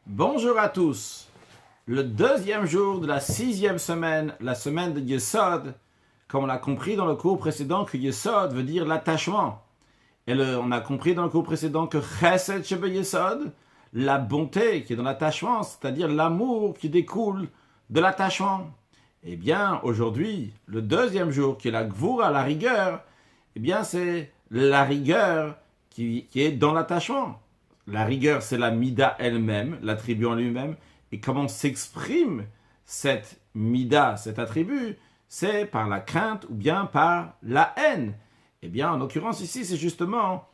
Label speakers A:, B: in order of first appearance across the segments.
A: Bonjour à tous. Le deuxième jour de la 6e semaine, la semaine de Yesod, comme on a compris dans le cours précédent que Yesod veut dire l'attachement. Et on a compris dans le cours précédent que Chesed Shebe Yesod, la bonté qui est dans l'attachement, c'est-à-dire l'amour qui découle de l'attachement. Eh bien, aujourd'hui, le deuxième jour, qui est la Gvura, la rigueur, eh bien, c'est la rigueur qui est dans l'attachement. La rigueur, c'est la mida elle-même, l'attribut en lui-même. Et comment s'exprime cette mida, cet attribut, c'est par la crainte ou bien par la haine. Eh bien, en l'occurrence ici, c'est justement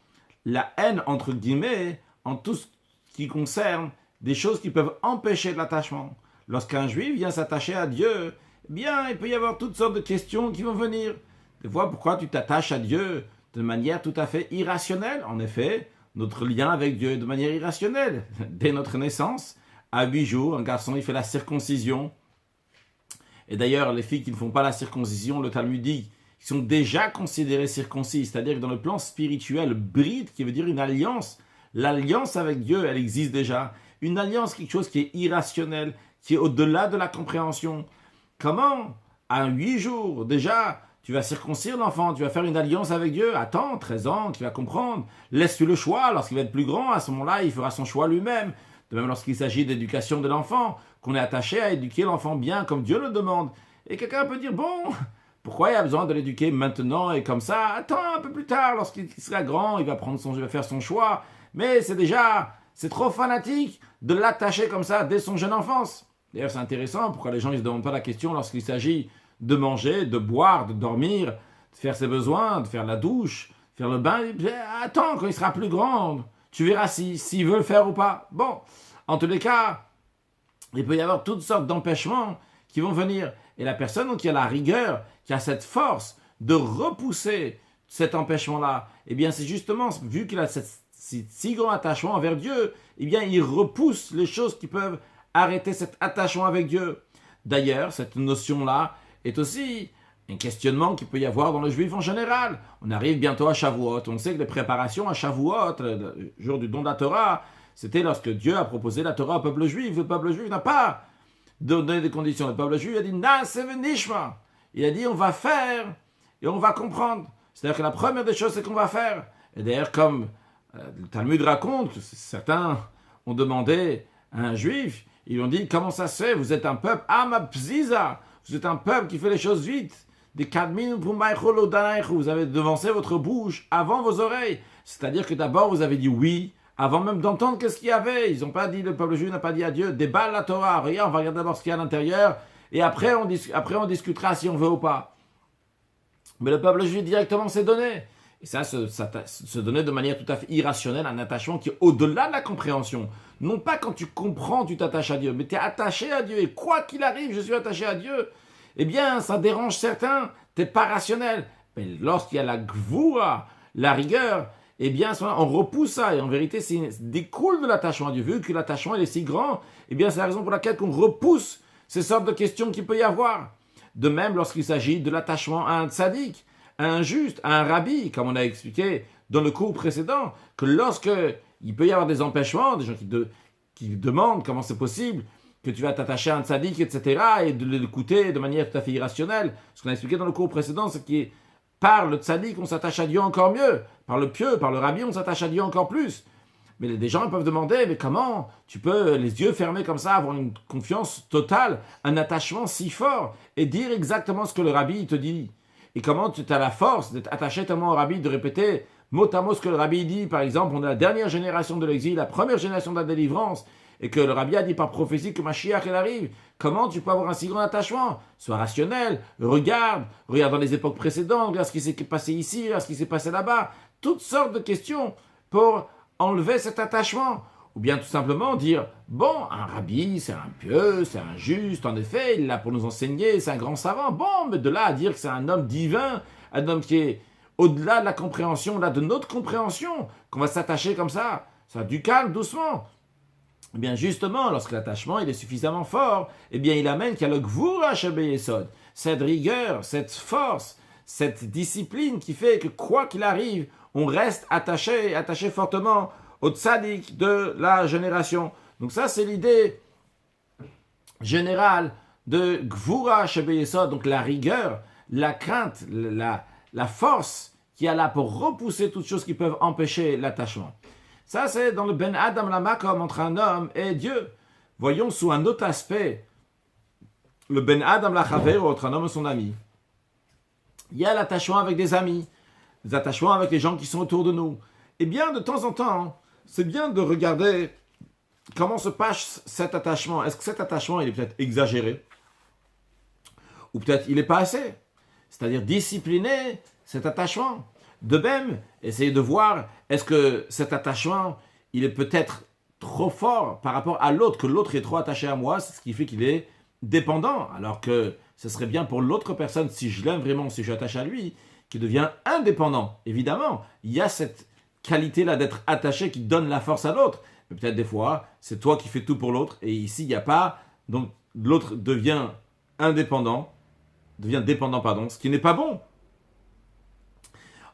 A: la haine, entre guillemets, en tout ce qui concerne des choses qui peuvent empêcher l'attachement. Lorsqu'un juif vient s'attacher à Dieu, eh bien, il peut y avoir toutes sortes de questions qui vont venir. Des fois, pourquoi tu t'attaches à Dieu de manière tout à fait irrationnelle? En effet, notre lien avec Dieu est de manière irrationnelle. Dès notre naissance, à 8 jours, un garçon, il fait la circoncision. Et d'ailleurs, les filles qui ne font pas la circoncision, le Talmud dit, qui sont déjà considérées circoncises, c'est-à-dire que dans le plan spirituel, bride, qui veut dire une alliance, l'alliance avec Dieu, elle existe déjà. Une alliance, quelque chose qui est irrationnel, qui est au-delà de la compréhension. Comment, à 8 jours, déjà, tu vas circoncire l'enfant, tu vas faire une alliance avec Dieu. Attends, 13 ans, tu vas comprendre. Laisse-lui le choix. Lorsqu'il va être plus grand, à ce moment-là, il fera son choix lui-même. De même lorsqu'il s'agit d'éducation de l'enfant, qu'on est attaché à éduquer l'enfant bien comme Dieu le demande. Et quelqu'un peut dire, bon, pourquoi il y a besoin de l'éduquer maintenant et comme ça? Attends, un peu plus tard, lorsqu'il sera grand, il va faire son choix. Mais c'est trop fanatique de l'attacher comme ça dès son jeune enfance. D'ailleurs, c'est intéressant, pourquoi les gens ne se demandent pas la question lorsqu'il s'agit de manger, de boire, de dormir, de faire ses besoins, de faire la douche, faire le bain. Attends, quand il sera plus grand, tu verras s'il veut le faire ou pas. Bon, en tous les cas, il peut y avoir toutes sortes d'empêchements qui vont venir. Et la personne qui a la rigueur, qui a cette force de repousser cet empêchement-là, eh bien, c'est justement, vu qu'il a si grand attachement envers Dieu, eh bien, il repousse les choses qui peuvent arrêter cet attachement avec Dieu. D'ailleurs, cette notion-là est aussi un questionnement qu'il peut y avoir dans le juif en général. On arrive bientôt à Shavuot. On sait que les préparations à Shavuot, le jour du don de la Torah, c'était lorsque Dieu a proposé la Torah au peuple juif. Le peuple juif n'a pas donné des conditions. Le peuple juif a dit « Naaseh v'nishma ». Il a dit « on va faire et on va comprendre ». C'est-à-dire que la première des choses, c'est qu'on va faire. Et d'ailleurs, comme le Talmud raconte, certains ont demandé à un juif, ils ont dit, comment ça se fait? Vous êtes un peuple amapziza. Vous êtes un peuple qui fait les choses vite. Des kadmin vous avez devancé votre bouche avant vos oreilles. C'est-à-dire que d'abord, vous avez dit oui, avant même d'entendre qu'est-ce qu'il y avait. Ils n'ont pas dit, le peuple juif n'a pas dit à Dieu, déballe la Torah. Regarde, on va regarder d'abord ce qu'il y a à l'intérieur. Et après, on discutera si on veut ou pas. Mais le peuple juif directement s'est donné. Et ça se donnait de manière tout à fait irrationnelle, un attachement qui est au-delà de la compréhension. Non pas quand tu comprends, tu t'attaches à Dieu, mais tu es attaché à Dieu. Et quoi qu'il arrive, je suis attaché à Dieu. Eh bien, ça dérange certains, tu n'es pas rationnel. Mais lorsqu'il y a la gvoura, la rigueur, eh bien, on repousse ça. Et en vérité, ça découle de l'attachement à Dieu. Vu que l'attachement il est si grand, eh bien, c'est la raison pour laquelle on repousse ces sortes de questions qu'il peut y avoir. De même, lorsqu'il s'agit de l'attachement à un tzaddik, à un juste, à un rabbi, comme on a expliqué dans le cours précédent, que lorsque il peut y avoir des empêchements, des gens qui demandent comment c'est possible que tu vas t'attacher à un tzaddik, etc., et de l'écouter de manière tout à fait irrationnelle. Ce qu'on a expliqué dans le cours précédent, c'est que par le tzaddik, on s'attache à Dieu encore mieux. Par le pieux, par le rabbi, on s'attache à Dieu encore plus. Mais des gens peuvent demander, mais comment tu peux, les yeux fermés comme ça, avoir une confiance totale, un attachement si fort, et dire exactement ce que le rabbi te dit? Et comment tu as la force d'être attaché tellement au rabbi, de répéter mot à mot ce que le rabbi dit? Par exemple, on est la dernière génération de l'exil, la première génération de la délivrance, et que le rabbi a dit par prophétie que Mashiach elle arrive. Comment tu peux avoir un si grand attachement? Sois rationnel, regarde dans les époques précédentes, regarde ce qui s'est passé ici, regarde ce qui s'est passé là-bas. Toutes sortes de questions pour enlever cet attachement. Ou bien tout simplement dire, bon, un rabbi, c'est un pieux, c'est un juste, en effet, il est là pour nous enseigner, c'est un grand savant. Bon, mais de là à dire que c'est un homme divin, un homme qui est au-delà de la compréhension, là, de notre compréhension, qu'on va s'attacher comme ça du calme, doucement. Eh bien, justement, lorsque l'attachement il est suffisamment fort, eh bien, il amène qu'il y a le gvura shebe yesod, cette rigueur, cette force, cette discipline qui fait que quoi qu'il arrive, on reste attaché fortement au tzaddik de la génération. Donc ça, c'est l'idée générale de Gvura Shebeyesod, donc la rigueur, la crainte, la force qui est là pour repousser toutes choses qui peuvent empêcher l'attachement. Ça, c'est dans le Ben Adam Lamakom entre un homme et Dieu. Voyons sous un autre aspect le Ben Adam Lachaver entre un homme et son ami. Il y a l'attachement avec des amis, les attachements avec les gens qui sont autour de nous. Et bien, de temps en temps, c'est bien de regarder comment se passe cet attachement. Est-ce que cet attachement, il est peut-être exagéré? Ou peut-être il n'est pas assez? C'est-à-dire discipliner cet attachement. De même, essayer de voir, est-ce que cet attachement, il est peut-être trop fort par rapport à l'autre, que l'autre est trop attaché à moi, c'est ce qui fait qu'il est dépendant, alors que ce serait bien pour l'autre personne, si je l'aime vraiment, si je suis attaché à lui, qui devient indépendant. Évidemment, il y a cette qualité-là d'être attaché qui donne la force à l'autre. Mais peut-être des fois, c'est toi qui fais tout pour l'autre, et ici, il n'y a pas, donc l'autre devient dépendant, ce qui n'est pas bon.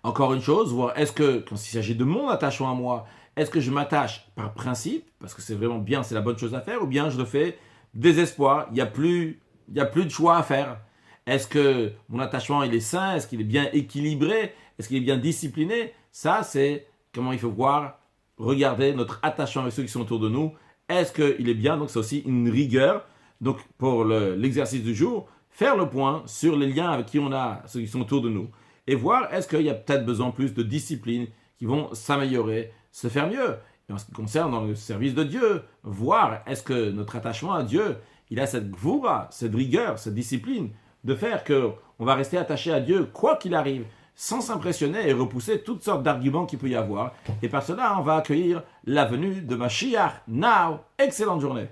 A: Encore une chose, voir est-ce que, quand il s'agit de mon attachement à moi, est-ce que je m'attache par principe, parce que c'est vraiment bien, c'est la bonne chose à faire, ou bien je le fais désespoir, il n'y a plus de choix à faire. Est-ce que mon attachement il est sain, est-ce qu'il est bien équilibré, est-ce qu'il est bien discipliné? Ça, c'est comment il faut voir, regarder notre attachement avec ceux qui sont autour de nous. Est-ce qu'il est bien? Donc c'est aussi une rigueur. Donc pour l'exercice du jour, faire le point sur les liens avec qui on a, ceux qui sont autour de nous, et voir est-ce qu'il y a peut-être besoin plus de discipline qui vont s'améliorer, se faire mieux. Et en ce qui concerne dans le service de Dieu, voir est-ce que notre attachement à Dieu, il a cette gvoura, cette rigueur, cette discipline, de faire qu'on va rester attaché à Dieu quoi qu'il arrive, sans s'impressionner et repousser toutes sortes d'arguments qu'il peut y avoir. Et par cela, on va accueillir la venue de Mashiach. Now, excellente journée.